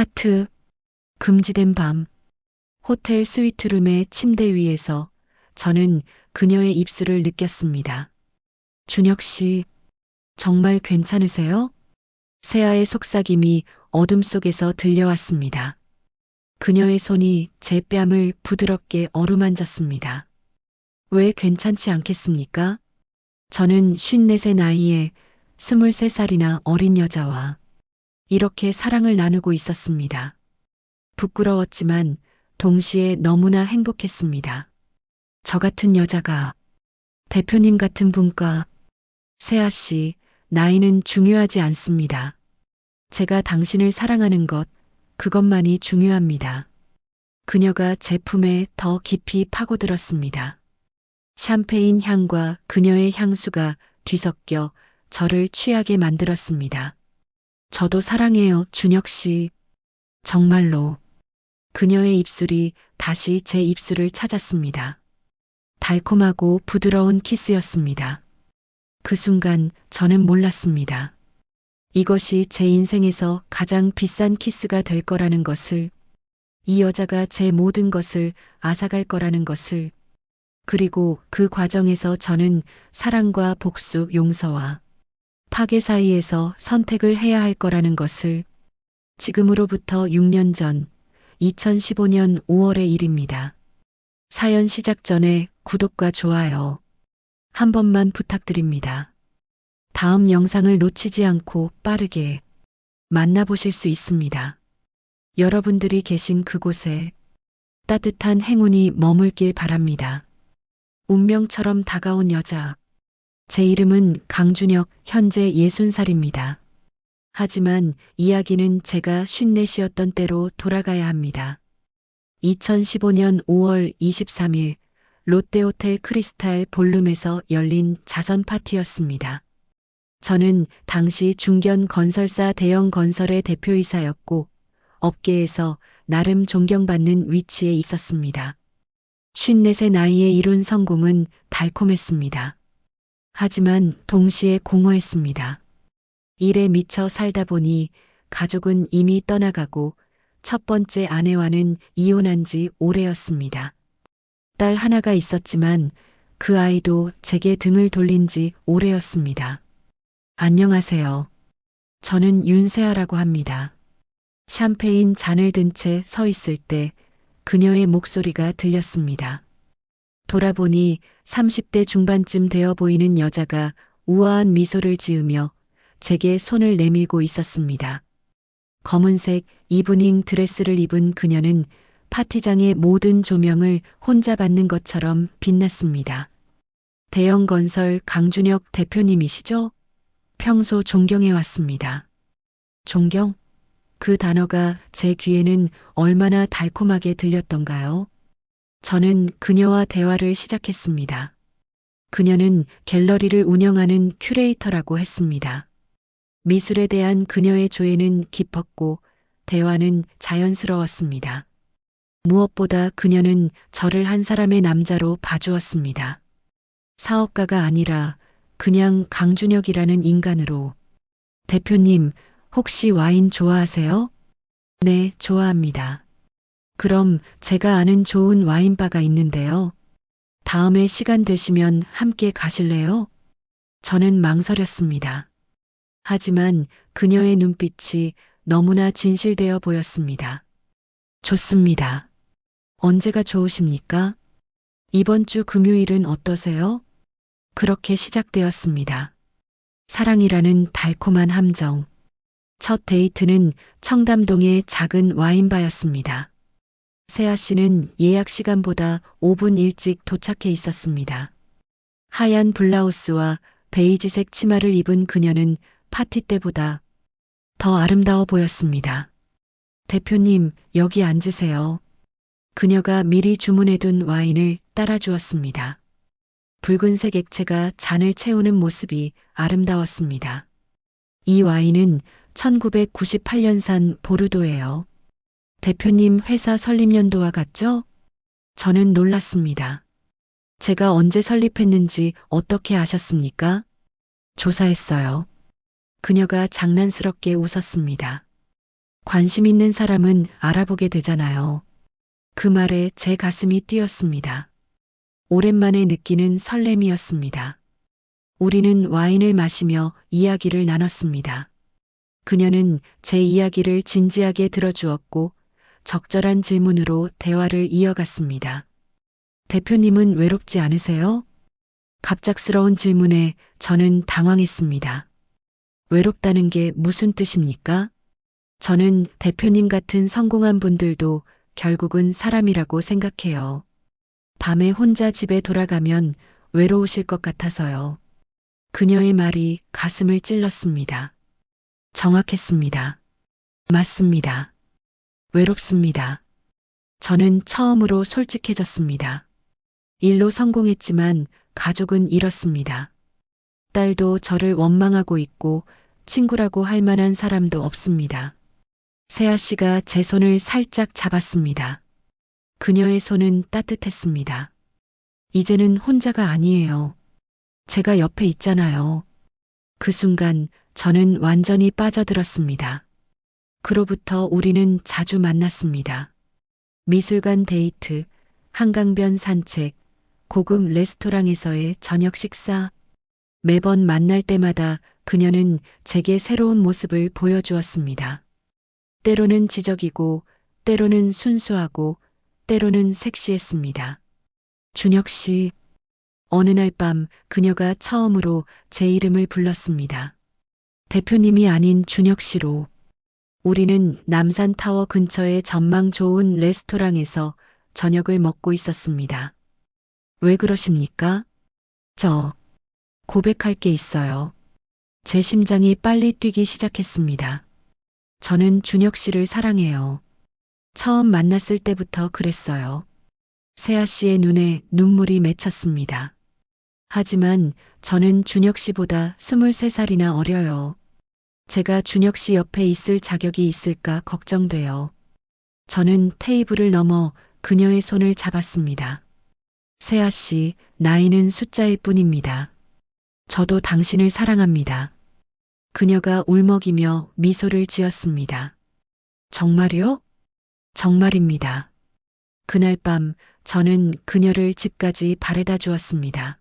스타트. 금지된 밤. 호텔 스위트룸의 침대 위에서 저는 그녀의 입술을 느꼈습니다. 준혁 씨, 정말 괜찮으세요? 세아의 속삭임이 어둠 속에서 들려왔습니다. 그녀의 손이 제 뺨을 부드럽게 어루만졌습니다. 왜 괜찮지 않겠습니까? 저는 54의 나이에 23살이나 어린 여자와 이렇게 사랑을 나누고 있었습니다. 부끄러웠지만 동시에 너무나 행복했습니다. 저 같은 여자가 대표님 같은 분과 세아 씨, 나이는 중요하지 않습니다. 제가 당신을 사랑하는 것, 그것만이 중요합니다. 그녀가 제 품에 더 깊이 파고들었습니다. 샴페인 향과 그녀의 향수가 뒤섞여 저를 취하게 만들었습니다. 저도 사랑해요, 준혁 씨. 정말로. 그녀의 입술이 다시 제 입술을 찾았습니다. 달콤하고 부드러운 키스였습니다. 그 순간 저는 몰랐습니다. 이것이 제 인생에서 가장 비싼 키스가 될 거라는 것을, 이 여자가 제 모든 것을 앗아갈 거라는 것을, 그리고 그 과정에서 저는 사랑과 복수, 용서와 파괴 사이에서 선택을 해야 할 거라는 것을, 지금으로부터 6년 전 2015년 5월의 일입니다. 사연 시작 전에 구독과 좋아요 한 번만 부탁드립니다. 다음 영상을 놓치지 않고 빠르게 만나보실 수 있습니다. 여러분들이 계신 그곳에 따뜻한 행운이 머물길 바랍니다. 운명처럼 다가온 여자. 제 이름은 강준혁, 현재 60살입니다. 하지만 이야기는 제가 54이었던 때로 돌아가야 합니다. 2015년 5월 23일 롯데호텔 크리스탈 볼룸에서 열린 자선 파티였습니다. 저는 당시 중견 건설사 대형 건설의 대표이사였고 업계에서 나름 존경받는 위치에 있었습니다. 54의 나이에 이룬 성공은 달콤했습니다. 하지만 동시에 공허했습니다. 일에 미쳐 살다 보니 가족은 이미 떠나가고 첫 번째 아내와는 이혼한 지 오래였습니다. 딸 하나가 있었지만 그 아이도 제게 등을 돌린 지 오래였습니다. 안녕하세요. 저는 윤세아라고 합니다. 샴페인 잔을 든 채 서 있을 때 그녀의 목소리가 들렸습니다. 돌아보니 30대 중반쯤 되어 보이는 여자가 우아한 미소를 지으며 제게 손을 내밀고 있었습니다. 검은색 이브닝 드레스를 입은 그녀는 파티장의 모든 조명을 혼자 받는 것처럼 빛났습니다. 대형 건설 강준혁 대표님이시죠? 평소 존경해왔습니다. 존경? 그 단어가 제 귀에는 얼마나 달콤하게 들렸던가요? 저는 그녀와 대화를 시작했습니다. 그녀는 갤러리를 운영하는 큐레이터라고 했습니다. 미술에 대한 그녀의 조예는 깊었고 대화는 자연스러웠습니다. 무엇보다 그녀는 저를 한 사람의 남자로 봐주었습니다. 사업가가 아니라 그냥 강준혁이라는 인간으로. 대표님, 혹시 와인 좋아하세요? 네, 좋아합니다. 그럼 제가 아는 좋은 와인바가 있는데요. 다음에 시간 되시면 함께 가실래요? 저는 망설였습니다. 하지만 그녀의 눈빛이 너무나 진실되어 보였습니다. 좋습니다. 언제가 좋으십니까? 이번 주 금요일은 어떠세요? 그렇게 시작되었습니다. 사랑이라는 달콤한 함정. 첫 데이트는 청담동의 작은 와인바였습니다. 세아 씨는 예약 시간보다 5분 일찍 도착해 있었습니다. 하얀 블라우스와 베이지색 치마를 입은 그녀는 파티 때보다 더 아름다워 보였습니다. 대표님, 여기 앉으세요. 그녀가 미리 주문해둔 와인을 따라주었습니다. 붉은색 액체가 잔을 채우는 모습이 아름다웠습니다. 이 와인은 1998년산 보르도예요. 대표님 회사 설립연도와 같죠? 저는 놀랐습니다. 제가 언제 설립했는지 어떻게 아셨습니까? 조사했어요. 그녀가 장난스럽게 웃었습니다. 관심 있는 사람은 알아보게 되잖아요. 그 말에 제 가슴이 뛰었습니다. 오랜만에 느끼는 설렘이었습니다. 우리는 와인을 마시며 이야기를 나눴습니다. 그녀는 제 이야기를 진지하게 들어주었고 적절한 질문으로 대화를 이어갔습니다. 대표님은 외롭지 않으세요? 갑작스러운 질문에 저는 당황했습니다. 외롭다는 게 무슨 뜻입니까? 저는 대표님 같은 성공한 분들도 결국은 사람이라고 생각해요. 밤에 혼자 집에 돌아가면 외로우실 것 같아서요. 그녀의 말이 가슴을 찔렀습니다. 정확했습니다. 맞습니다. 외롭습니다. 저는 처음으로 솔직해졌습니다. 일로 성공했지만 가족은 잃었습니다. 딸도 저를 원망하고 있고 친구라고 할 만한 사람도 없습니다. 세아 씨가 제 손을 살짝 잡았습니다. 그녀의 손은 따뜻했습니다. 이제는 혼자가 아니에요. 제가 옆에 있잖아요. 그 순간 저는 완전히 빠져들었습니다. 그로부터 우리는 자주 만났습니다. 미술관 데이트, 한강변 산책, 고급 레스토랑에서의 저녁 식사. 매번 만날 때마다 그녀는 제게 새로운 모습을 보여주었습니다. 때로는 지적이고, 때로는 순수하고, 때로는 섹시했습니다. 준혁 씨, 어느 날 밤 그녀가 처음으로 제 이름을 불렀습니다. 대표님이 아닌 준혁 씨로. 우리는 남산타워 근처의 전망 좋은 레스토랑에서 저녁을 먹고 있었습니다. 왜 그러십니까? 저 고백할 게 있어요. 제 심장이 빨리 뛰기 시작했습니다. 저는 준혁 씨를 사랑해요. 처음 만났을 때부터 그랬어요. 세아 씨의 눈에 눈물이 맺혔습니다. 하지만 저는 준혁 씨보다 23살이나 어려요. 제가 준혁 씨 옆에 있을 자격이 있을까 걱정돼요. 저는 테이블을 넘어 그녀의 손을 잡았습니다. 세아 씨, 나이는 숫자일 뿐입니다. 저도 당신을 사랑합니다. 그녀가 울먹이며 미소를 지었습니다. 정말요? 정말입니다. 그날 밤 저는 그녀를 집까지 바래다 주었습니다.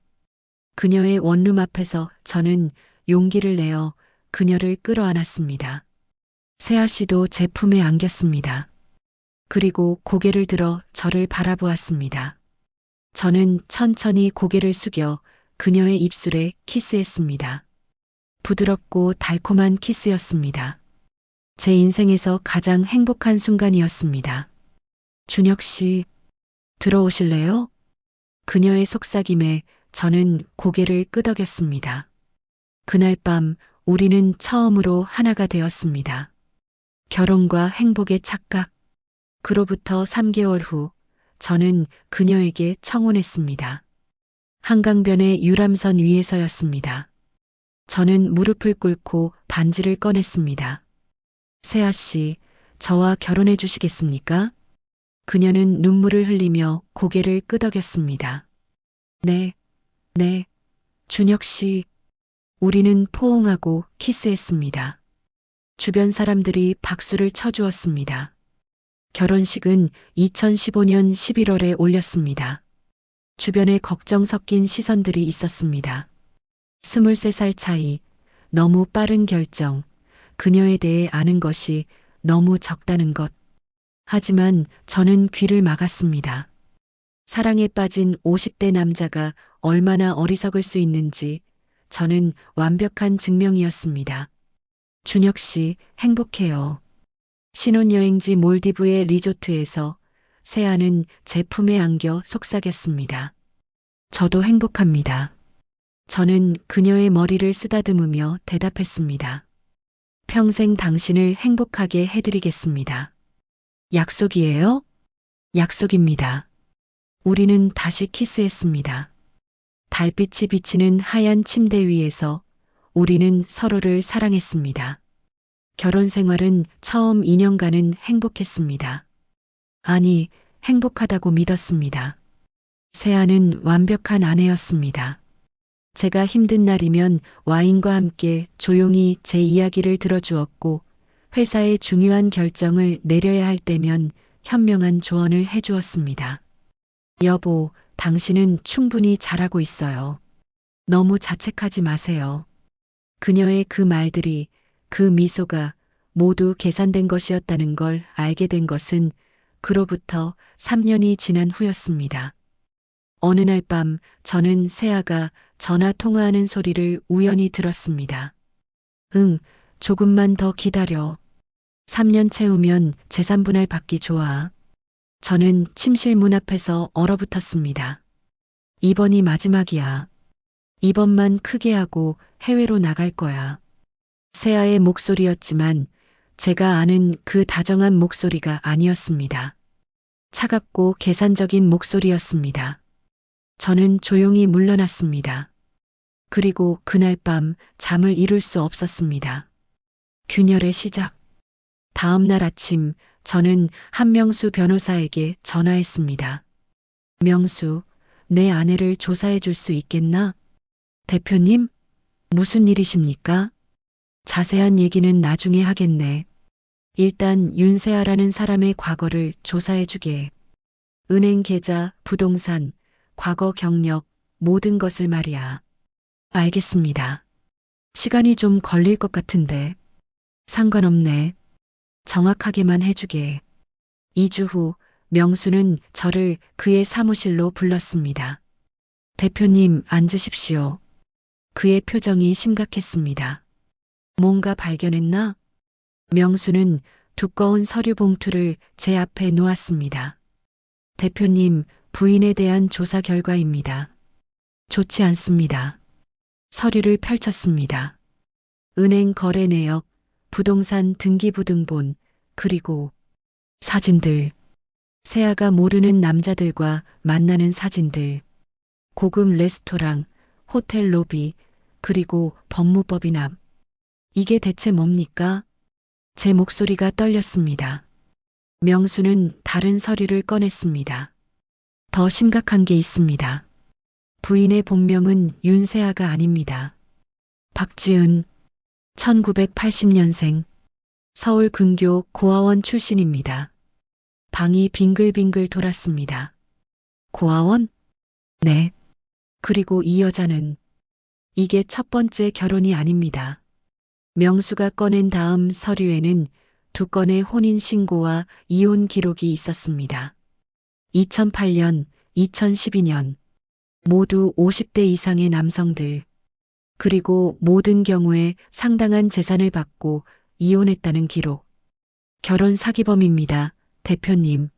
그녀의 원룸 앞에서 저는 용기를 내어 그녀를 끌어안았습니다. 세아 씨도 제 품에 안겼습니다. 그리고 고개를 들어 저를 바라보았습니다. 저는 천천히 고개를 숙여 그녀의 입술에 키스했습니다. 부드럽고 달콤한 키스였습니다. 제 인생에서 가장 행복한 순간이었습니다. 준혁 씨, 들어오실래요? 그녀의 속삭임에 저는 고개를 끄덕였습니다. 그날 밤 우리는 처음으로 하나가 되었습니다. 결혼과 행복의 착각. 그로부터 3개월 후 저는 그녀에게 청혼했습니다. 한강변의 유람선 위에서였습니다. 저는 무릎을 꿇고 반지를 꺼냈습니다. 세아 씨, 저와 결혼해 주시겠습니까? 그녀는 눈물을 흘리며 고개를 끄덕였습니다. 네, 네, 준혁 씨. 우리는 포옹하고 키스했습니다. 주변 사람들이 박수를 쳐주었습니다. 결혼식은 2015년 11월에 올렸습니다. 주변에 걱정 섞인 시선들이 있었습니다. 23살 차이, 너무 빠른 결정, 그녀에 대해 아는 것이 너무 적다는 것. 하지만 저는 귀를 막았습니다. 사랑에 빠진 50대 남자가 얼마나 어리석을 수 있는지 저는 완벽한 증명이었습니다. 준혁 씨, 행복해요. 신혼여행지 몰디브의 리조트에서 세아는 제 품에 안겨 속삭였습니다. 저도 행복합니다. 저는 그녀의 머리를 쓰다듬으며 대답했습니다. 평생 당신을 행복하게 해드리겠습니다. 약속이에요? 약속입니다. 우리는 다시 키스했습니다. 달빛이 비치는 하얀 침대 위에서 우리는 서로를 사랑했습니다. 결혼 생활은 처음 2년간은 행복했습니다. 아니, 행복하다고 믿었습니다. 세아는 완벽한 아내였습니다. 제가 힘든 날이면 와인과 함께 조용히 제 이야기를 들어주었고 회사의 중요한 결정을 내려야 할 때면 현명한 조언을 해주었습니다. 여보, 당신은 충분히 잘하고 있어요. 너무 자책하지 마세요. 그녀의 그 말들이, 그 미소가 모두 계산된 것이었다는 걸 알게 된 것은 그로부터 3년이 지난 후였습니다. 어느 날 밤 저는 세아가 전화 통화하는 소리를 우연히 들었습니다. 응, 조금만 더 기다려. 3년 채우면 재산분할 받기 좋아. 저는 침실 문 앞에서 얼어붙었습니다. 이번이 마지막이야. 이번만 크게 하고 해외로 나갈 거야. 세아의 목소리였지만 제가 아는 그 다정한 목소리가 아니었습니다. 차갑고 계산적인 목소리였습니다. 저는 조용히 물러났습니다. 그리고 그날 밤 잠을 이룰 수 없었습니다. 균열의 시작. 다음 날 아침 저는 한명수 변호사에게 전화했습니다. 명수, 내 아내를 조사해 줄 수 있겠나? 대표님, 무슨 일이십니까? 자세한 얘기는 나중에 하겠네. 일단 윤세아라는 사람의 과거를 조사해 주게. 은행 계좌, 부동산, 과거 경력, 모든 것을 말이야. 알겠습니다. 시간이 좀 걸릴 것 같은데. 상관없네. 정확하게만 해주게. 2주 후 명수는 저를 그의 사무실로 불렀습니다. 대표님, 앉으십시오. 그의 표정이 심각했습니다. 뭔가 발견했나? 명수는 두꺼운 서류 봉투를 제 앞에 놓았습니다. 대표님, 부인에 대한 조사 결과입니다. 좋지 않습니다. 서류를 펼쳤습니다. 은행 거래 내역, 부동산 등기부등본, 그리고 사진들. 세아가 모르는 남자들과 만나는 사진들. 고급 레스토랑, 호텔 로비, 그리고 법무법인 앞. 이게 대체 뭡니까? 제 목소리가 떨렸습니다. 명수는 다른 서류를 꺼냈습니다. 더 심각한 게 있습니다. 부인의 본명은 윤세아가 아닙니다. 박지은, 1980년생, 서울 근교 고아원 출신입니다. 방이 빙글빙글 돌았습니다. 고아원? 네. 그리고 이 여자는 이게 첫 번째 결혼이 아닙니다. 명수가 꺼낸 다음 서류에는 2건의 혼인신고와 이혼 기록이 있었습니다. 2008년, 2012년, 모두 50대 이상의 남성들, 그리고 모든 경우에 상당한 재산을 받고 이혼했다는 기록. 결혼 사기범입니다, 대표님.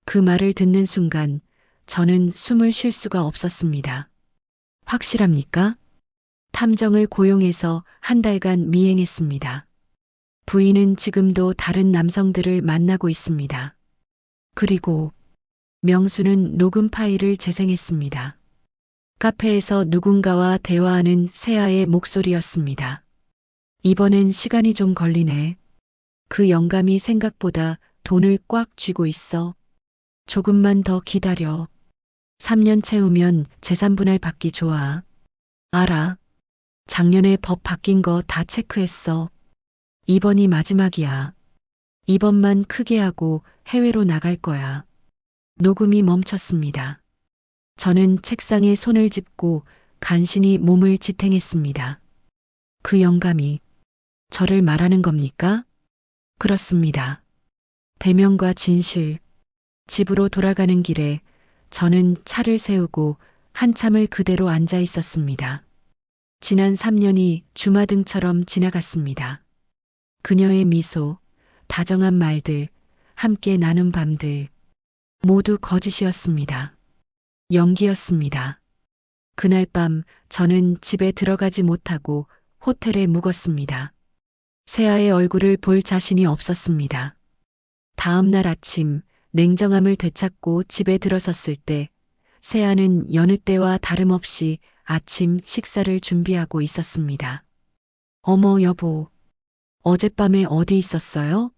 그 말을 듣는 순간 저는 숨을 쉴 수가 없었습니다. 확실합니까? 탐정을 고용해서 한 달간 미행했습니다. 부인은 지금도 다른 남성들을 만나고 있습니다. 그리고 명수는 녹음 파일을 재생했습니다. 카페에서 누군가와 대화하는 세아의 목소리였습니다. 이번엔 시간이 좀 걸리네. 그 영감이 생각보다 돈을 꽉 쥐고 있어. 조금만 더 기다려. 3년 채우면 재산분할 받기 좋아. 알아. 작년에 법 바뀐 거 다 체크했어. 이번이 마지막이야. 이번만 크게 하고 해외로 나갈 거야. 녹음이 멈췄습니다. 저는 책상에 손을 짚고 간신히 몸을 지탱했습니다. 그 영감이 저를 말하는 겁니까? 그렇습니다. 대명과 진실. 집으로 돌아가는 길에 저는 차를 세우고 한참을 그대로 앉아 있었습니다. 지난 3년이 주마등처럼 지나갔습니다. 그녀의 미소, 다정한 말들, 함께 나눈 밤들, 모두 거짓이었습니다. 연기였습니다. 그날 밤 저는 집에 들어가지 못하고 호텔에 묵었습니다. 세아의 얼굴을 볼 자신이 없었습니다. 다음 날 아침 냉정함을 되찾고 집에 들어섰을 때 세아는 여느 때와 다름없이 아침 식사를 준비하고 있었습니다. 어머 여보, 어젯밤에 어디 있었어요?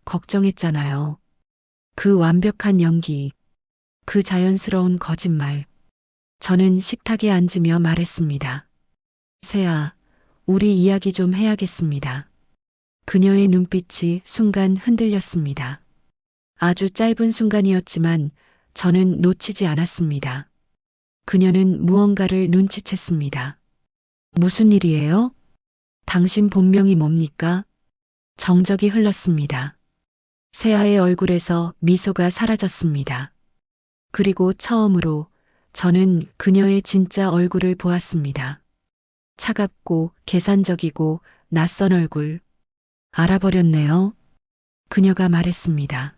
걱정했잖아요. 그 완벽한 연기, 그 자연스러운 거짓말. 저는 식탁에 앉으며 말했습니다. 세아, 우리 이야기 좀 해야겠습니다. 그녀의 눈빛이 순간 흔들렸습니다. 아주 짧은 순간이었지만 저는 놓치지 않았습니다. 그녀는 무언가를 눈치챘습니다. 무슨 일이에요? 당신 본명이 뭡니까? 정적이 흘렀습니다. 세아의 얼굴에서 미소가 사라졌습니다. 그리고 처음으로 저는 그녀의 진짜 얼굴을 보았습니다. 차갑고 계산적이고 낯선 얼굴. 알아버렸네요. 그녀가 말했습니다.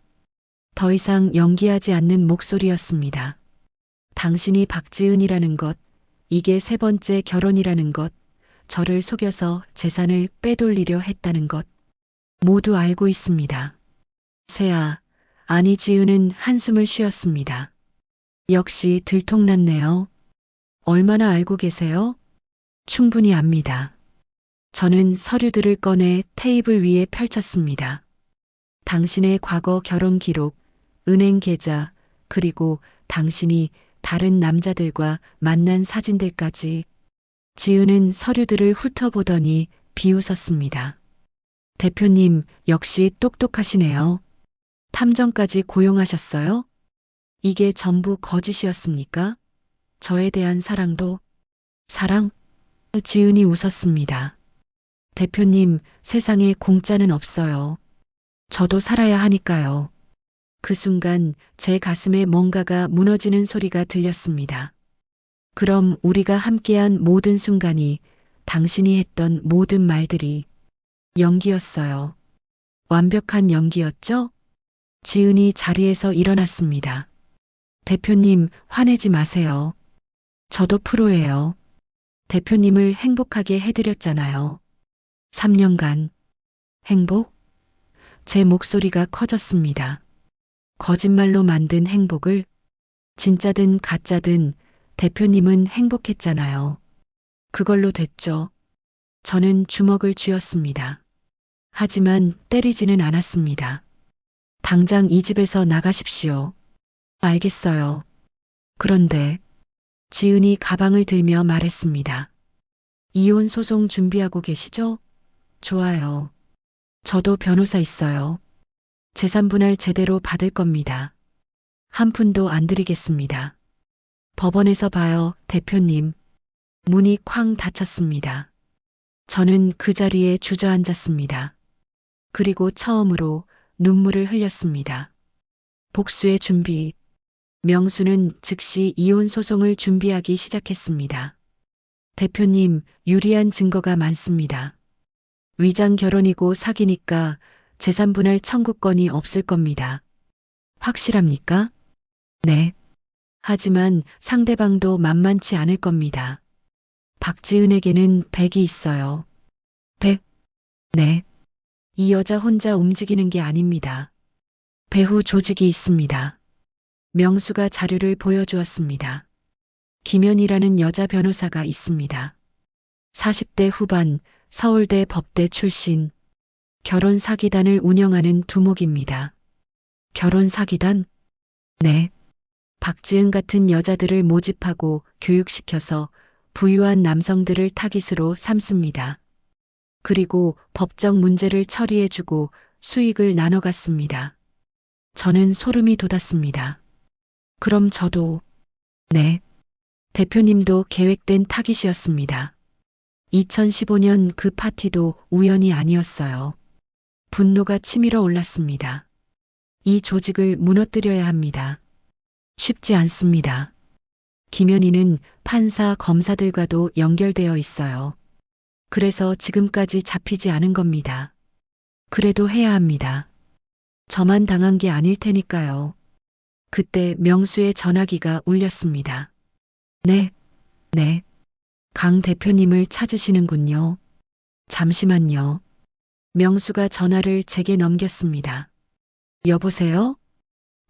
더 이상 연기하지 않는 목소리였습니다. 당신이 박지은이라는 것, 이게 세 번째 결혼이라는 것, 저를 속여서 재산을 빼돌리려 했다는 것, 모두 알고 있습니다. 세아, 아니 지은은 한숨을 쉬었습니다. 역시 들통났네요. 얼마나 알고 계세요? 충분히 압니다. 저는 서류들을 꺼내 테이블 위에 펼쳤습니다. 당신의 과거 결혼 기록, 은행 계좌, 그리고 당신이 다른 남자들과 만난 사진들까지. 지은은 서류들을 훑어보더니 비웃었습니다. 대표님 역시 똑똑하시네요. 탐정까지 고용하셨어요? 이게 전부 거짓이었습니까? 저에 대한 사랑도. 사랑? 지은이 웃었습니다. 대표님, 세상에 공짜는 없어요. 저도 살아야 하니까요. 그 순간 제 가슴에 뭔가가 무너지는 소리가 들렸습니다. 그럼 우리가 함께한 모든 순간이, 당신이 했던 모든 말들이 연기였어요. 완벽한 연기였죠? 지은이 자리에서 일어났습니다. 대표님, 화내지 마세요. 저도 프로예요. 대표님을 행복하게 해드렸잖아요. 3년간. 행복? 제 목소리가 커졌습니다. 거짓말로 만든 행복을, 진짜든 가짜든 대표님은 행복했잖아요. 그걸로 됐죠. 저는 주먹을 쥐었습니다. 하지만 때리지는 않았습니다. 당장 이 집에서 나가십시오. 알겠어요. 그런데 지은이 가방을 들며 말했습니다. 이혼 소송 준비하고 계시죠? 좋아요. 저도 변호사 있어요. 재산 분할 제대로 받을 겁니다. 한 푼도 안 드리겠습니다. 법원에서 봐요, 대표님. 문이 쾅 닫혔습니다. 저는 그 자리에 주저앉았습니다. 그리고 처음으로 눈물을 흘렸습니다. 복수의 준비. 명수는 즉시 이혼 소송을 준비하기 시작했습니다. 대표님, 유리한 증거가 많습니다. 위장 결혼이고 사기니까 재산 분할 청구권이 없을 겁니다. 확실합니까? 네. 하지만 상대방도 만만치 않을 겁니다. 박지은에게는 100이 있어요. 100? 네. 이 여자 혼자 움직이는 게 아닙니다. 배후 조직이 있습니다. 명수가 자료를 보여주었습니다. 김연이라는 여자 변호사가 있습니다. 40대 후반, 서울대 법대 출신. 결혼 사기단을 운영하는 두목입니다. 결혼 사기단? 네. 박지은 같은 여자들을 모집하고 교육시켜서 부유한 남성들을 타깃으로 삼습니다. 그리고 법적 문제를 처리해주고 수익을 나눠갔습니다. 저는 소름이 돋았습니다. 그럼 저도. 네. 대표님도 계획된 타깃이었습니다. 2015년 그 파티도 우연이 아니었어요. 분노가 치밀어 올랐습니다. 이 조직을 무너뜨려야 합니다. 쉽지 않습니다. 김연희는 판사, 검사들과도 연결되어 있어요. 그래서 지금까지 잡히지 않은 겁니다. 그래도 해야 합니다. 저만 당한 게 아닐 테니까요. 그때 명수의 전화기가 울렸습니다. 네, 네. 강 대표님을 찾으시는군요. 잠시만요. 명수가 전화를 제게 넘겼습니다. 여보세요?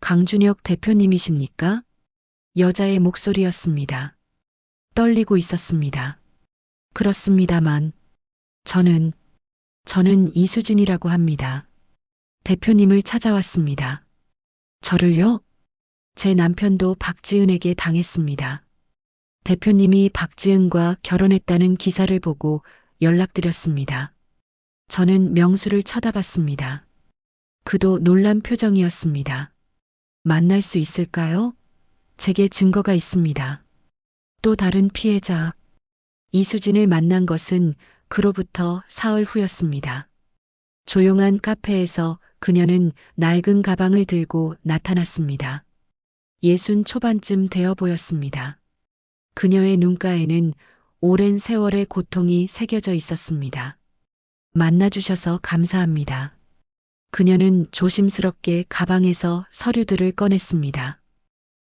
강준혁 대표님이십니까? 여자의 목소리였습니다. 떨리고 있었습니다. 그렇습니다만, 저는 이수진이라고 합니다. 대표님을 찾아왔습니다. 저를요? 제 남편도 박지은에게 당했습니다. 대표님이 박지은과 결혼했다는 기사를 보고 연락드렸습니다. 저는 명수를 쳐다봤습니다. 그도 놀란 표정이었습니다. 만날 수 있을까요? 제게 증거가 있습니다. 또 다른 피해자. 이수진을 만난 것은 그로부터 사흘 후였습니다. 조용한 카페에서 그녀는 낡은 가방을 들고 나타났습니다. 60 초반쯤 되어 보였습니다. 그녀의 눈가에는 오랜 세월의 고통이 새겨져 있었습니다. 만나주셔서 감사합니다. 그녀는 조심스럽게 가방에서 서류들을 꺼냈습니다.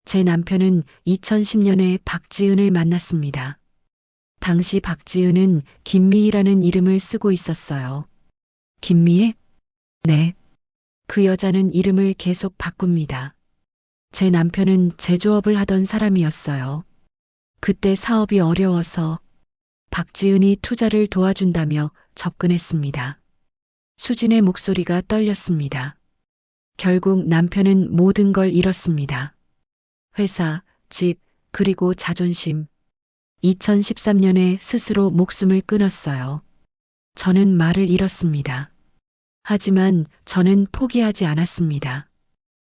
제 남편은 2010년에 박지은을 만났습니다. 당시 박지은은 김미희라는 이름을 쓰고 있었어요. 김미애? 네. 그 여자는 이름을 계속 바꿉니다. 제 남편은 제조업을 하던 사람이었어요. 그때 사업이 어려워서 박지은이 투자를 도와준다며 접근했습니다. 수진의 목소리가 떨렸습니다. 결국 남편은 모든 걸 잃었습니다. 회사, 집, 그리고 자존심. 2013년에 스스로 목숨을 끊었어요. 저는 말을 잃었습니다. 하지만 저는 포기하지 않았습니다.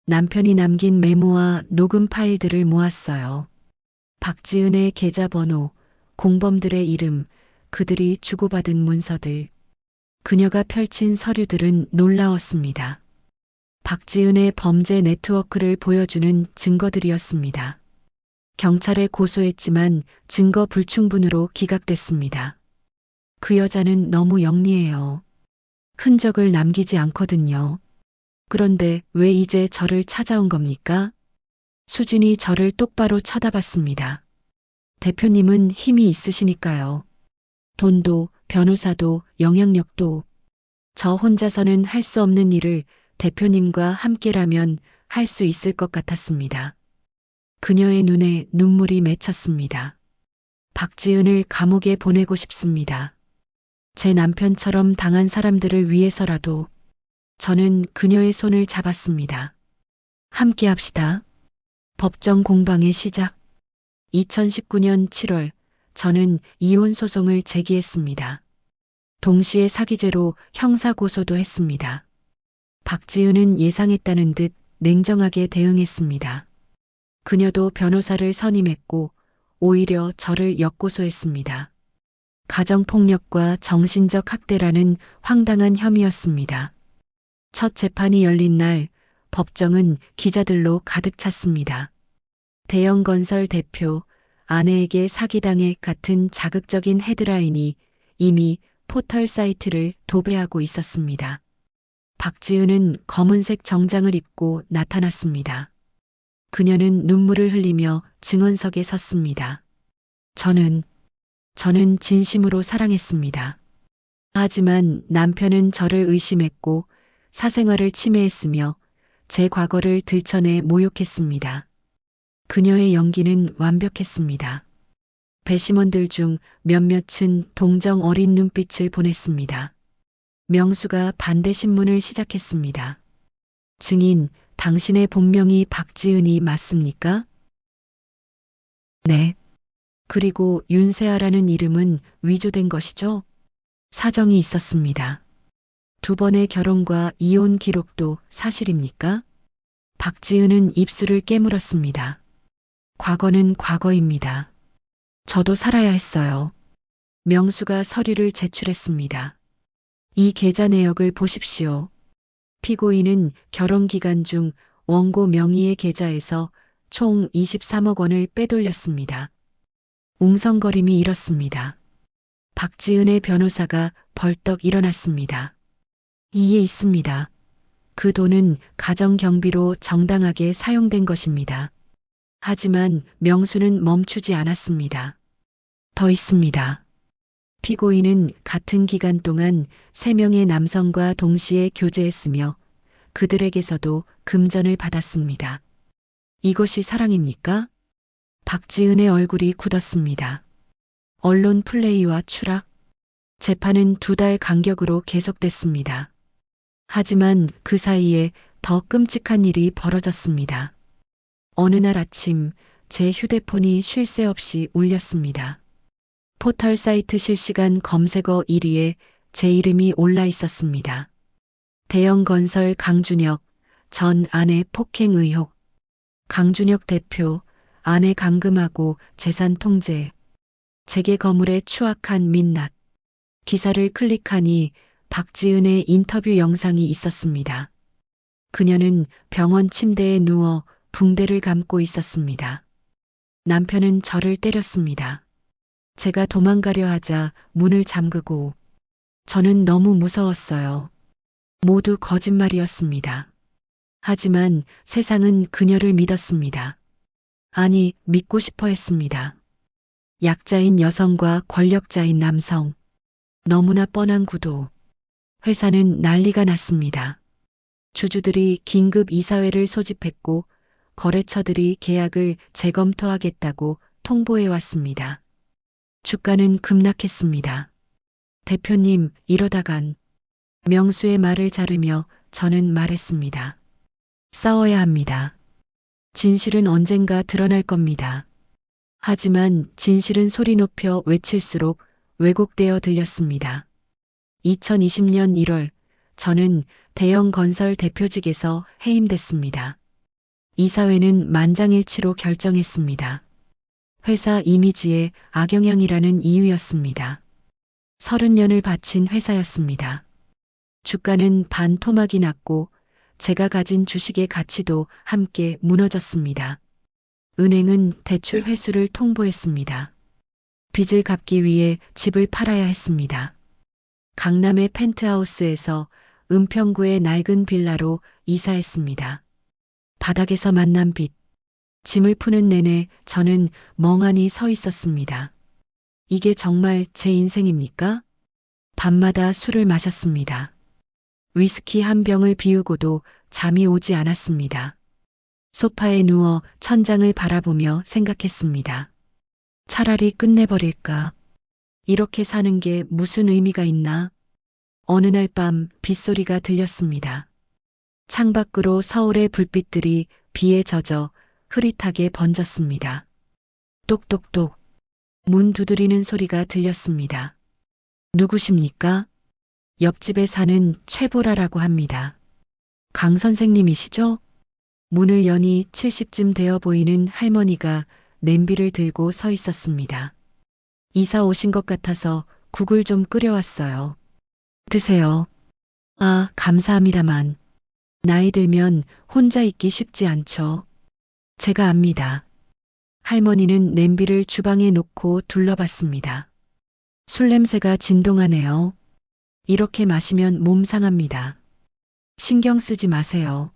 남편이 남긴 메모와 녹음 파일들을 모았어요. 박지은의 계좌번호, 공범들의 이름, 그들이 주고받은 문서들. 그녀가 펼친 서류들은 놀라웠습니다. 박지은의 범죄 네트워크를 보여주는 증거들이었습니다. 경찰에 고소했지만 증거 불충분으로 기각됐습니다. 그 여자는 너무 영리해요. 흔적을 남기지 않거든요. 그런데 왜 이제 저를 찾아온 겁니까? 수진이 저를 똑바로 쳐다봤습니다. 대표님은 힘이 있으시니까요. 돈도, 변호사도, 영향력도. 저 혼자서는 할 수 없는 일을 대표님과 함께라면 할 수 있을 것 같았습니다. 그녀의 눈에 눈물이 맺혔습니다. 박지은을 감옥에 보내고 싶습니다. 제 남편처럼 당한 사람들을 위해서라도. 저는 그녀의 손을 잡았습니다. 함께 합시다. 법정 공방의 시작. 2019년 7월, 저는 이혼 소송을 제기했습니다. 동시에 사기죄로 형사 고소도 했습니다. 박지은은 예상했다는 듯 냉정하게 대응했습니다. 그녀도 변호사를 선임했고 오히려 저를 역고소했습니다. 가정폭력과 정신적 학대라는 황당한 혐의였습니다. 첫 재판이 열린 날 법정은 기자들로 가득 찼습니다. 대형 건설 대표, 아내에게 사기당해 같은 자극적인 헤드라인이 이미 포털 사이트를 도배하고 있었습니다. 박지은은 검은색 정장을 입고 나타났습니다. 그녀는 눈물을 흘리며 증언석에 섰습니다. 저는 진심으로 사랑했습니다. 하지만 남편은 저를 의심했고 사생활을 침해했으며 제 과거를 들춰내 모욕했습니다. 그녀의 연기는 완벽했습니다. 배심원들 중 몇몇은 동정 어린 눈빛을 보냈습니다. 명수가 반대 신문을 시작했습니다. 증인, 당신의 본명이 박지은이 맞습니까? 네. 그리고 윤세아라는 이름은 위조된 것이죠? 사정이 있었습니다. 두 번의 결혼과 이혼 기록도 사실입니까? 박지은은 입술을 깨물었습니다. 과거는 과거입니다. 저도 살아야 했어요. 명수가 서류를 제출했습니다. 이 계좌 내역을 보십시오. 피고인은 결혼 기간 중 원고 명의의 계좌에서 총 23억 원을 빼돌렸습니다. 웅성거림이 일었습니다. 박지은의 변호사가 벌떡 일어났습니다. 이에 있습니다. 그 돈은 가정경비로 정당하게 사용된 것입니다. 하지만 명수는 멈추지 않았습니다. 더 있습니다. 피고인은 같은 기간 동안 3명의 남성과 동시에 교제했으며 그들에게서도 금전을 받았습니다. 이것이 사랑입니까? 박지은의 얼굴이 굳었습니다. 언론 플레이와 추락. 재판은 2달 간격으로 계속됐습니다. 하지만 그 사이에 더 끔찍한 일이 벌어졌습니다. 어느 날 아침 제 휴대폰이 쉴 새 없이 울렸습니다. 포털 사이트 실시간 검색어 1위에 제 이름이 올라 있었습니다. 대형건설 강준혁, 전 아내 폭행 의혹. 강준혁 대표, 아내 감금하고 재산 통제. 재계 거물의 추악한 민낯. 기사를 클릭하니 박지은의 인터뷰 영상이 있었습니다. 그녀는 병원 침대에 누워 붕대를 감고 있었습니다. 남편은 저를 때렸습니다. 제가 도망가려 하자 문을 잠그고 저는 너무 무서웠어요. 모두 거짓말이었습니다. 하지만 세상은 그녀를 믿었습니다. 아니, 믿고 싶어 했습니다. 약자인 여성과 권력자인 남성. 너무나 뻔한 구도. 회사는 난리가 났습니다. 주주들이 긴급 이사회를 소집했고 거래처들이 계약을 재검토하겠다고 통보해 왔습니다. 주가는 급락했습니다. 대표님, 이러다간. 명수의 말을 자르며 저는 말했습니다. 싸워야 합니다. 진실은 언젠가 드러날 겁니다. 하지만 진실은 소리 높여 외칠수록 왜곡되어 들렸습니다. 2020년 1월, 저는 대형 건설 대표직에서 해임됐습니다. 이사회는 만장일치로 결정했습니다. 회사 이미지에 악영향이라는 이유였습니다. 30년을 바친 회사였습니다. 주가는 반토막이 났고 제가 가진 주식의 가치도 함께 무너졌습니다. 은행은 대출 회수를 통보했습니다. 빚을 갚기 위해 집을 팔아야 했습니다. 강남의 펜트하우스에서 은평구의 낡은 빌라로 이사했습니다. 바닥에서 만난 빚. 짐을 푸는 내내 저는 멍하니 서 있었습니다. 이게 정말 제 인생입니까? 밤마다 술을 마셨습니다. 위스키 한 병을 비우고도 잠이 오지 않았습니다. 소파에 누워 천장을 바라보며 생각했습니다. 차라리 끝내버릴까? 이렇게 사는 게 무슨 의미가 있나? 어느 날 밤 빗소리가 들렸습니다. 창밖으로 서울의 불빛들이 비에 젖어 흐릿하게 번졌습니다. 똑똑똑. 문 두드리는 소리가 들렸습니다. 누구십니까? 옆집에 사는 최보라라고 합니다. 강 선생님이시죠? 문을 여니 70쯤 되어 보이는 할머니가 냄비를 들고 서 있었습니다. 이사 오신 것 같아서 국을 좀 끓여왔어요. 드세요. 아, 감사합니다만. 나이 들면 혼자 있기 쉽지 않죠. 제가 압니다. 할머니는 냄비를 주방에 놓고 둘러봤습니다. 술 냄새가 진동하네요. 이렇게 마시면 몸 상합니다. 신경 쓰지 마세요.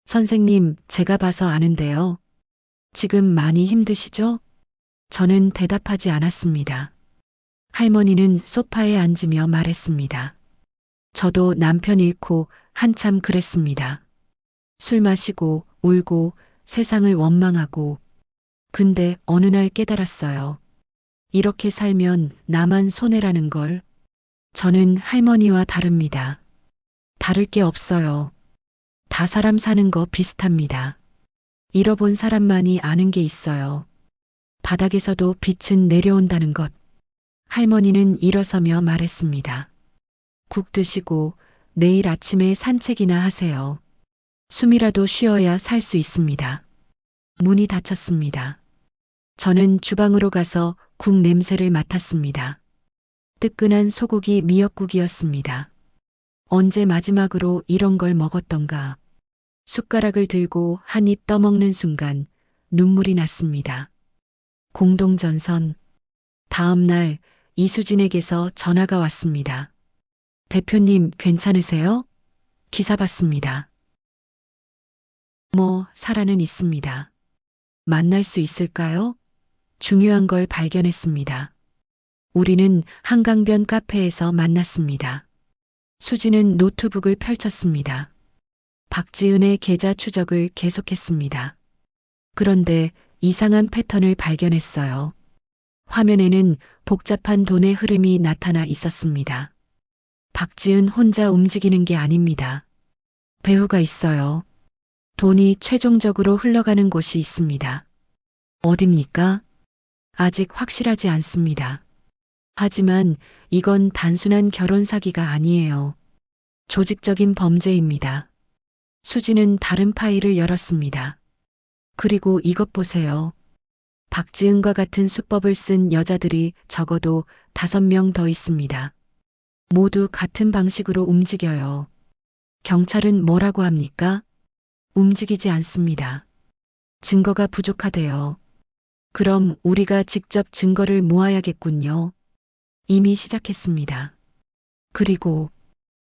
선생님, 제가 봐서 아는데요. 지금 많이 힘드시죠? 저는 대답하지 않았습니다. 할머니는 소파에 앉으며 말했습니다. 저도 남편 잃고 한참 그랬습니다. 술 마시고 울고 세상을 원망하고. 근데 어느 날 깨달았어요. 이렇게 살면 나만 손해라는 걸. 저는 할머니와 다릅니다. 다를 게 없어요. 다 사람 사는 거 비슷합니다. 잃어본 사람만이 아는 게 있어요. 바닥에서도 빛은 내려온다는 것. 할머니는 일어서며 말했습니다. 국 드시고 내일 아침에 산책이나 하세요. 숨이라도 쉬어야 살 수 있습니다. 문이 닫혔습니다. 저는 주방으로 가서 국 냄새를 맡았습니다. 뜨끈한 소고기 미역국이었습니다. 언제 마지막으로 이런 걸 먹었던가. 숟가락을 들고 한 입 떠먹는 순간 눈물이 났습니다. 공동전선. 다음 날 이수진에게서 전화가 왔습니다. 대표님 괜찮으세요? 기사 봤습니다. 살아는 있습니다. 만날 수 있을까요? 중요한 걸 발견했습니다. 우리는 한강변 카페에서 만났습니다. 수진은 노트북을 펼쳤습니다. 박지은의 계좌 추적을 계속했습니다. 그런데 이상한 패턴을 발견했어요. 화면에는 복잡한 돈의 흐름이 나타나 있었습니다. 박지은 혼자 움직이는 게 아닙니다. 배후가 있어요. 돈이 최종적으로 흘러가는 곳이 있습니다. 어딥니까? 아직 확실하지 않습니다. 하지만 이건 단순한 결혼 사기가 아니에요. 조직적인 범죄입니다. 수지는 다른 파일을 열었습니다. 그리고 이것 보세요. 박지은과 같은 수법을 쓴 여자들이 적어도 5명 더 있습니다. 모두 같은 방식으로 움직여요. 경찰은 뭐라고 합니까? 움직이지 않습니다. 증거가 부족하대요. 그럼 우리가 직접 증거를 모아야겠군요. 이미 시작했습니다. 그리고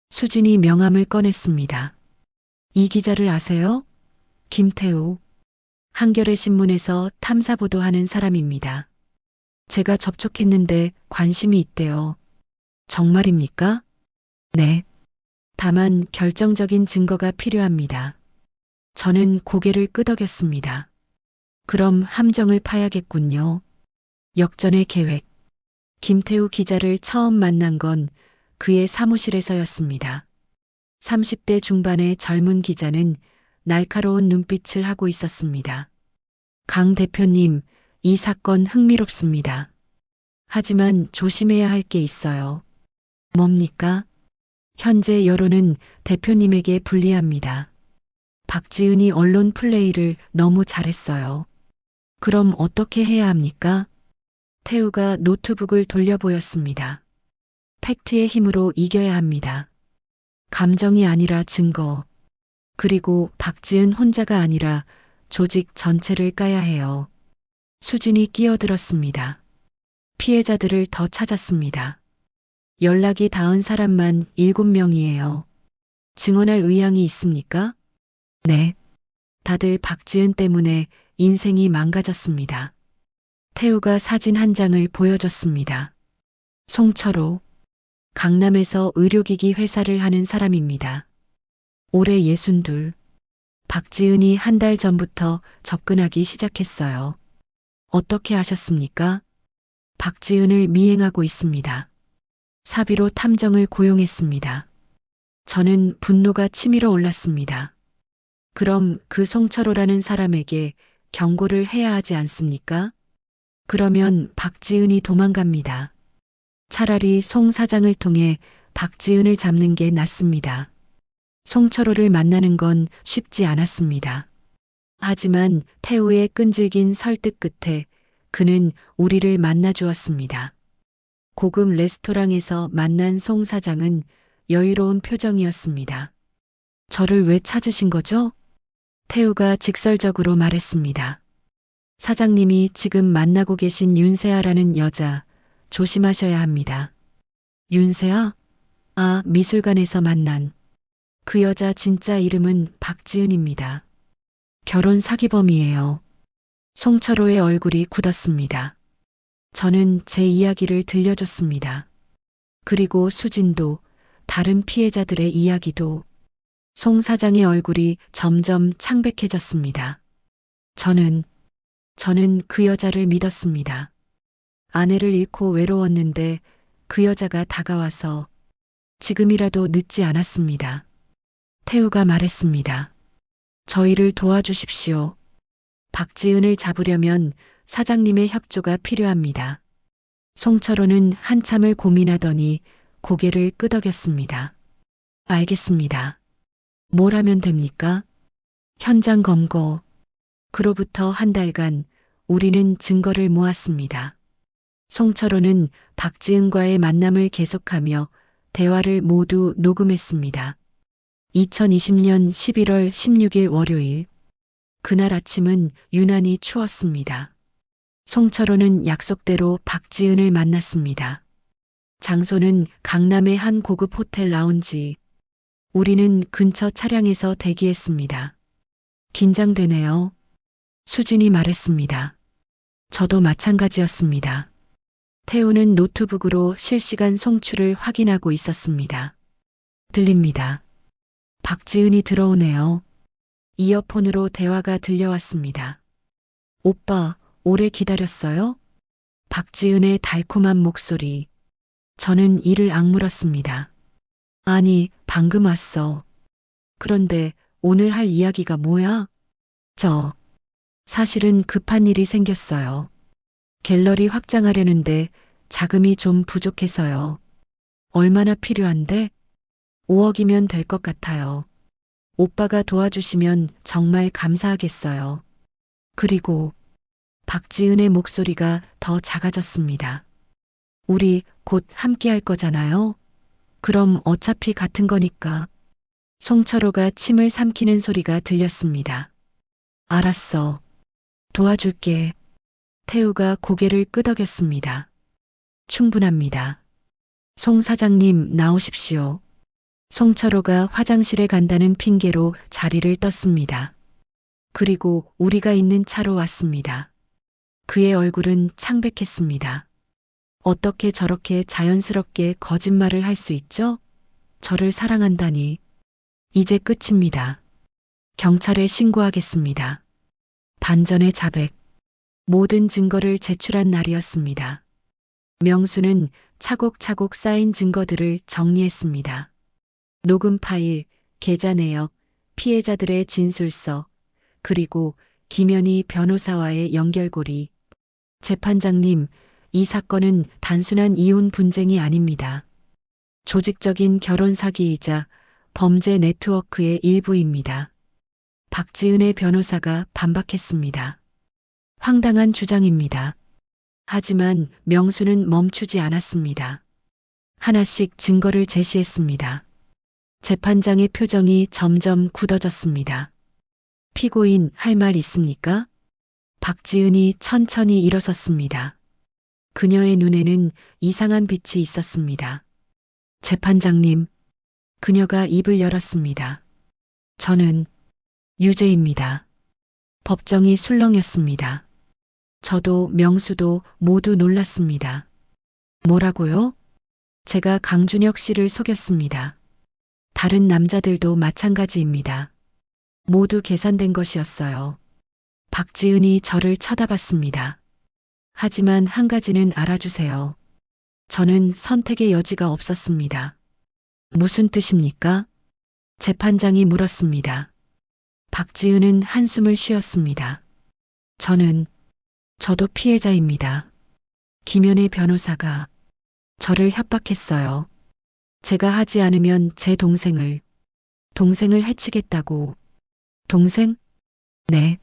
수진이 명함을 꺼냈습니다. 이 기자를 아세요? 김태우. 한겨레 신문에서 탐사 보도하는 사람입니다. 제가 접촉했는데 관심이 있대요. 정말입니까? 네. 다만 결정적인 증거가 필요합니다. 저는 고개를 끄덕였습니다. 그럼 함정을 파야겠군요. 역전의 계획. 김태우 기자를 처음 만난 건 그의 사무실에서였습니다. 30대 중반의 젊은 기자는 날카로운 눈빛을 하고 있었습니다. 강 대표님, 이 사건 흥미롭습니다. 하지만 조심해야 할 게 있어요. 뭡니까? 현재 여론은 대표님에게 불리합니다. 박지은이 언론 플레이를 너무 잘했어요. 그럼 어떻게 해야 합니까? 태우가 노트북을 돌려 보였습니다. 팩트의 힘으로 이겨야 합니다. 감정이 아니라 증거. 그리고 박지은 혼자가 아니라 조직 전체를 까야 해요. 수진이 끼어들었습니다. 피해자들을 더 찾았습니다. 연락이 닿은 사람만 7명이에요. 증언할 의향이 있습니까? 네. 다들 박지은 때문에 인생이 망가졌습니다. 태우가 사진 한 장을 보여줬습니다. 송철호. 강남에서 의료기기 회사를 하는 사람입니다. 올해 62. 박지은이 한 달 전부터 접근하기 시작했어요. 어떻게 하셨습니까? 박지은을 미행하고 있습니다. 사비로 탐정을 고용했습니다. 저는 분노가 치밀어 올랐습니다. 그럼 그 송철호라는 사람에게 경고를 해야 하지 않습니까? 그러면 박지은이 도망갑니다. 차라리 송 사장을 통해 박지은을 잡는 게 낫습니다. 송철호를 만나는 건 쉽지 않았습니다. 하지만 태우의 끈질긴 설득 끝에 그는 우리를 만나 주었습니다. 고급 레스토랑에서 만난 송 사장은 여유로운 표정이었습니다. 저를 왜 찾으신 거죠? 태우가 직설적으로 말했습니다. 사장님이 지금 만나고 계신 윤세아라는 여자 조심하셔야 합니다. 윤세아? 아, 미술관에서 만난. 그 여자 진짜 이름은 박지은입니다. 결혼 사기범이에요. 송철호의 얼굴이 굳었습니다. 저는 제 이야기를 들려줬습니다. 그리고 수진도 다른 피해자들의 이야기도. 송 사장의 얼굴이 점점 창백해졌습니다. 저는 그 여자를 믿었습니다. 아내를 잃고 외로웠는데 그 여자가 다가와서 지금이라도 늦지 않았습니다. 태우가 말했습니다. 저희를 도와주십시오. 박지은을 잡으려면 사장님의 협조가 필요합니다. 송철호는 한참을 고민하더니 고개를 끄덕였습니다. 알겠습니다. 뭘 하면 됩니까? 현장 검거. 그로부터 한 달간 우리는 증거를 모았습니다. 송철호는 박지은과의 만남을 계속하며 대화를 모두 녹음했습니다. 2020년 11월 16일 월요일. 그날 아침은 유난히 추웠습니다. 송철호는 약속대로 박지은을 만났습니다. 장소는 강남의 한 고급 호텔 라운지. 우리는 근처 차량에서 대기했습니다. 긴장되네요. 수진이 말했습니다. 저도 마찬가지였습니다. 태우는 노트북으로 실시간 송출을 확인하고 있었습니다. 들립니다. 박지은이 들어오네요. 이어폰으로 대화가 들려왔습니다. 오빠, 오래 기다렸어요? 박지은의 달콤한 목소리. 저는 이를 악물었습니다. 아니, 방금 왔어. 그런데 오늘 할 이야기가 뭐야? 사실은 급한 일이 생겼어요. 갤러리 확장하려는데 자금이 좀 부족해서요. 얼마나 필요한데? 5억이면 될 것 같아요. 오빠가 도와주시면 정말 감사하겠어요. 그리고 박지은의 목소리가 더 작아졌습니다. 우리 곧 함께 할 거잖아요? 그럼 어차피 같은 거니까. 송철호가 침을 삼키는 소리가 들렸습니다. 알았어. 도와줄게. 태우가 고개를 끄덕였습니다. 충분합니다. 송 사장님 나오십시오. 송철호가 화장실에 간다는 핑계로 자리를 떴습니다. 그리고 우리가 있는 차로 왔습니다. 그의 얼굴은 창백했습니다. 어떻게 저렇게 자연스럽게 거짓말을 할 수 있죠? 저를 사랑한다니. 이제 끝입니다. 경찰에 신고하겠습니다. 반전의 자백. 모든 증거를 제출한 날이었습니다. 명수는 차곡차곡 쌓인 증거들을 정리했습니다. 녹음 파일, 계좌 내역, 피해자들의 진술서, 그리고 김연희 변호사와의 연결고리. 재판장님, 이 사건은 단순한 이혼 분쟁이 아닙니다. 조직적인 결혼 사기이자 범죄 네트워크의 일부입니다. 박지은의 변호사가 반박했습니다. 황당한 주장입니다. 하지만 명수는 멈추지 않았습니다. 하나씩 증거를 제시했습니다. 재판장의 표정이 점점 굳어졌습니다. 피고인 할 말 있습니까? 박지은이 천천히 일어섰습니다. 그녀의 눈에는 이상한 빛이 있었습니다. 재판장님, 그녀가 입을 열었습니다. 저는 유죄입니다. 법정이 술렁였습니다. 저도 명수도 모두 놀랐습니다. 뭐라고요? 제가 강준혁 씨를 속였습니다. 다른 남자들도 마찬가지입니다. 모두 계산된 것이었어요. 박지은이 저를 쳐다봤습니다. 하지만 한 가지는 알아주세요. 저는 선택의 여지가 없었습니다. 무슨 뜻입니까? 재판장이 물었습니다. 박지은은 한숨을 쉬었습니다. 저도 피해자입니다. 김연의 변호사가 저를 협박했어요. 제가 하지 않으면 제 동생을 해치겠다고. 동생? 네.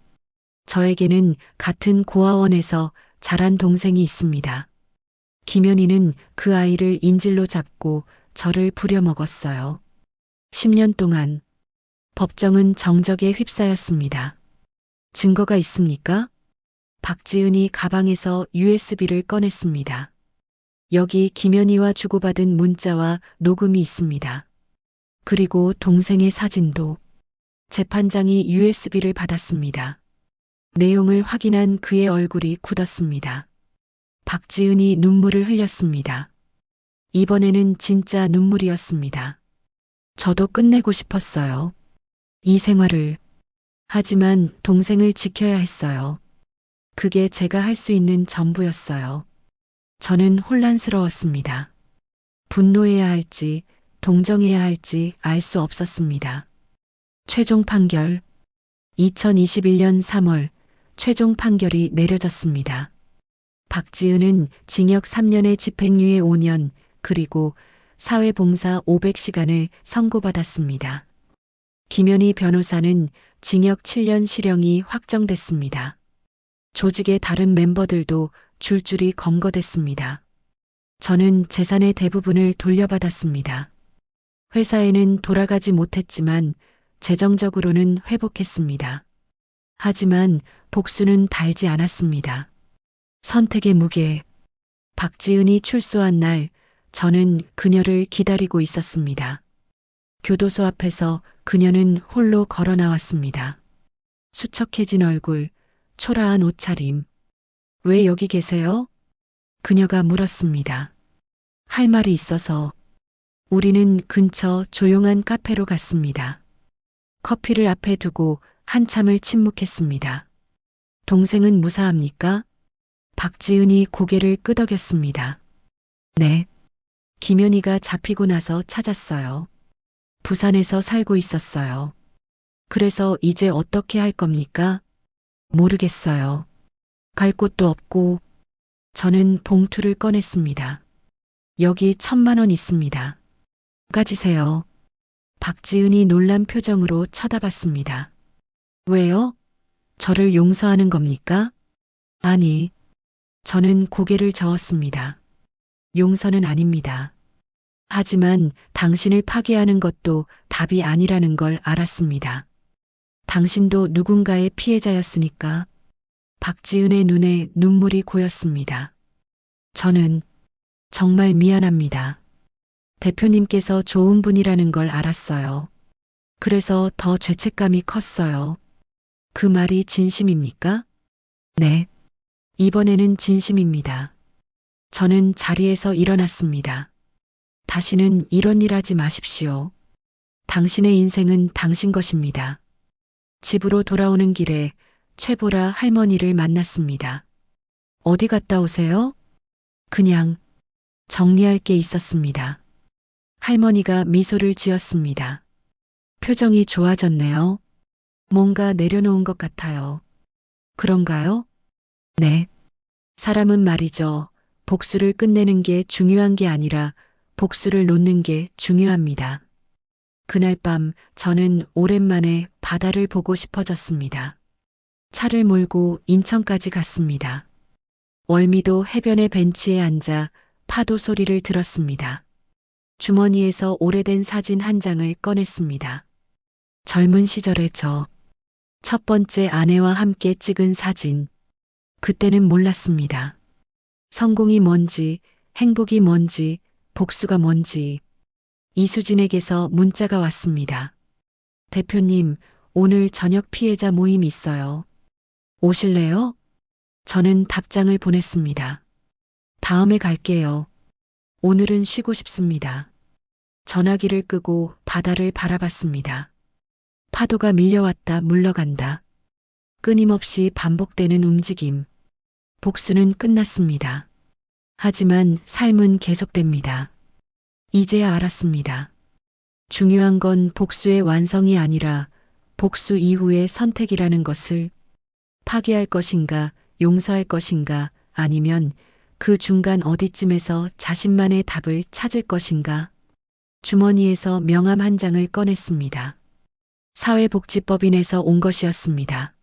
저에게는 같은 고아원에서 자란 동생이 있습니다. 김연희는 그 아이를 인질로 잡고 저를 부려먹었어요. 10년 동안 법정은 정적에 휩싸였습니다. 증거가 있습니까? 박지은이 가방에서 USB를 꺼냈습니다. 여기 김연희와 주고받은 문자와 녹음이 있습니다. 그리고 동생의 사진도. 재판장이 USB를 받았습니다. 내용을 확인한 그의 얼굴이 굳었습니다. 박지은이 눈물을 흘렸습니다. 이번에는 진짜 눈물이었습니다. 저도 끝내고 싶었어요. 이 생활을. 하지만 동생을 지켜야 했어요. 그게 제가 할 수 있는 전부였어요. 저는 혼란스러웠습니다. 분노해야 할지, 동정해야 할지 알 수 없었습니다. 최종 판결. 2021년 3월 최종 판결이 내려졌습니다. 박지은은 징역 3년에 집행유예 5년, 그리고 사회봉사 500시간을 선고받았습니다. 김연희 변호사는 징역 7년 실형이 확정됐습니다. 조직의 다른 멤버들도 줄줄이 검거됐습니다. 저는 재산의 대부분을 돌려받았습니다. 회사에는 돌아가지 못했지만 재정적으로는 회복했습니다. 하지만 복수는 달지 않았습니다. 선택의 무게. 박지은이 출소한 날, 저는 그녀를 기다리고 있었습니다. 교도소 앞에서 그녀는 홀로 걸어 나왔습니다. 수척해진 얼굴, 초라한 옷차림. 왜 여기 계세요? 그녀가 물었습니다. 할 말이 있어서. 우리는 근처 조용한 카페로 갔습니다. 커피를 앞에 두고 한참을 침묵했습니다. 동생은 무사합니까? 박지은이 고개를 끄덕였습니다. 네. 김연희가 잡히고 나서 찾았어요. 부산에서 살고 있었어요. 그래서 이제 어떻게 할 겁니까? 모르겠어요. 갈 곳도 없고. 저는 봉투를 꺼냈습니다. 여기 1,000만 원 있습니다. 가지세요. 박지은이 놀란 표정으로 쳐다봤습니다. 왜요? 저를 용서하는 겁니까? 아니, 저는 고개를 저었습니다. 용서는 아닙니다. 하지만 당신을 파괴하는 것도 답이 아니라는 걸 알았습니다. 당신도 누군가의 피해자였으니까. 박지은의 눈에 눈물이 고였습니다. 저는 정말 미안합니다. 대표님께서 좋은 분이라는 걸 알았어요. 그래서 더 죄책감이 컸어요. 그 말이 진심입니까? 네. 이번에는 진심입니다. 저는 자리에서 일어났습니다. 다시는 이런 일 하지 마십시오. 당신의 인생은 당신 것입니다. 집으로 돌아오는 길에 최보라 할머니를 만났습니다. 어디 갔다 오세요? 그냥 정리할 게 있었습니다. 할머니가 미소를 지었습니다. 표정이 좋아졌네요. 뭔가 내려놓은 것 같아요. 그런가요? 네. 사람은 말이죠. 복수를 끝내는 게 중요한 게 아니라 복수를 놓는 게 중요합니다. 그날 밤 저는 오랜만에 바다를 보고 싶어졌습니다. 차를 몰고 인천까지 갔습니다. 월미도 해변의 벤치에 앉아 파도 소리를 들었습니다. 주머니에서 오래된 사진 한 장을 꺼냈습니다. 젊은 시절의 저, 첫 번째 아내와 함께 찍은 사진. 그때는 몰랐습니다. 성공이 뭔지, 행복이 뭔지, 복수가 뭔지. 이수진에게서 문자가 왔습니다. 대표님, 오늘 저녁 피해자 모임 있어요. 오실래요? 저는 답장을 보냈습니다. 다음에 갈게요. 오늘은 쉬고 싶습니다. 전화기를 끄고 바다를 바라봤습니다. 파도가 밀려왔다 물러간다. 끊임없이 반복되는 움직임. 복수는 끝났습니다. 하지만 삶은 계속됩니다. 이제야 알았습니다. 중요한 건 복수의 완성이 아니라 복수 이후의 선택이라는 것을. 파괴할 것인가, 용서할 것인가, 아니면 그 중간 어디쯤에서 자신만의 답을 찾을 것인가. 주머니에서 명함 한 장을 꺼냈습니다. 사회복지법인에서 온 것이었습니다.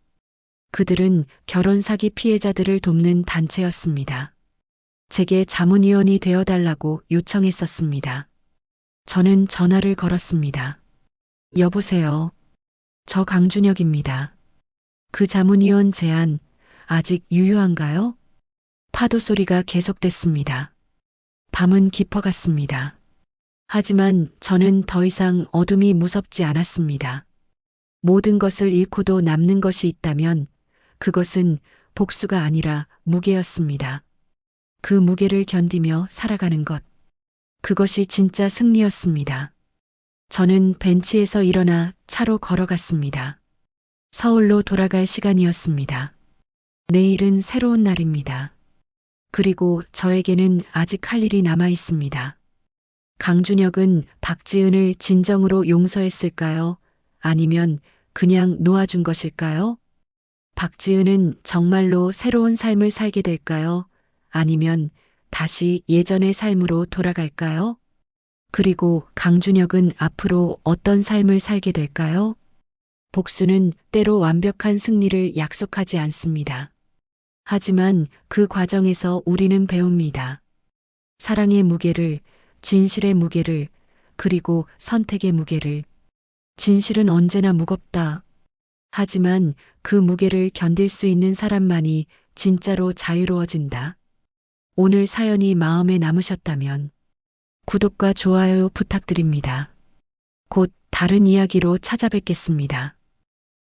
그들은 결혼 사기 피해자들을 돕는 단체였습니다. 제게 자문위원이 되어달라고 요청했었습니다. 저는 전화를 걸었습니다. 여보세요. 저 강준혁입니다. 그 자문위원 제안 아직 유효한가요? 파도 소리가 계속됐습니다. 밤은 깊어갔습니다. 하지만 저는 더 이상 어둠이 무섭지 않았습니다. 모든 것을 잃고도 남는 것이 있다면 그것은 복수가 아니라 무게였습니다. 그 무게를 견디며 살아가는 것. 그것이 진짜 승리였습니다. 저는 벤치에서 일어나 차로 걸어갔습니다. 서울로 돌아갈 시간이었습니다. 내일은 새로운 날입니다. 그리고 저에게는 아직 할 일이 남아 있습니다. 강준혁은 박지은을 진정으로 용서했을까요? 아니면 그냥 놓아준 것일까요? 박지은은 정말로 새로운 삶을 살게 될까요? 아니면 다시 예전의 삶으로 돌아갈까요? 그리고 강준혁은 앞으로 어떤 삶을 살게 될까요? 복수는 때로 완벽한 승리를 약속하지 않습니다. 하지만 그 과정에서 우리는 배웁니다. 사랑의 무게를, 진실의 무게를, 그리고 선택의 무게를. 진실은 언제나 무겁다. 하지만 그 무게를 견딜 수 있는 사람만이 진짜로 자유로워진다. 오늘 사연이 마음에 남으셨다면 구독과 좋아요 부탁드립니다. 곧 다른 이야기로 찾아뵙겠습니다.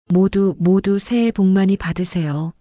모두 새해 복 많이 받으세요.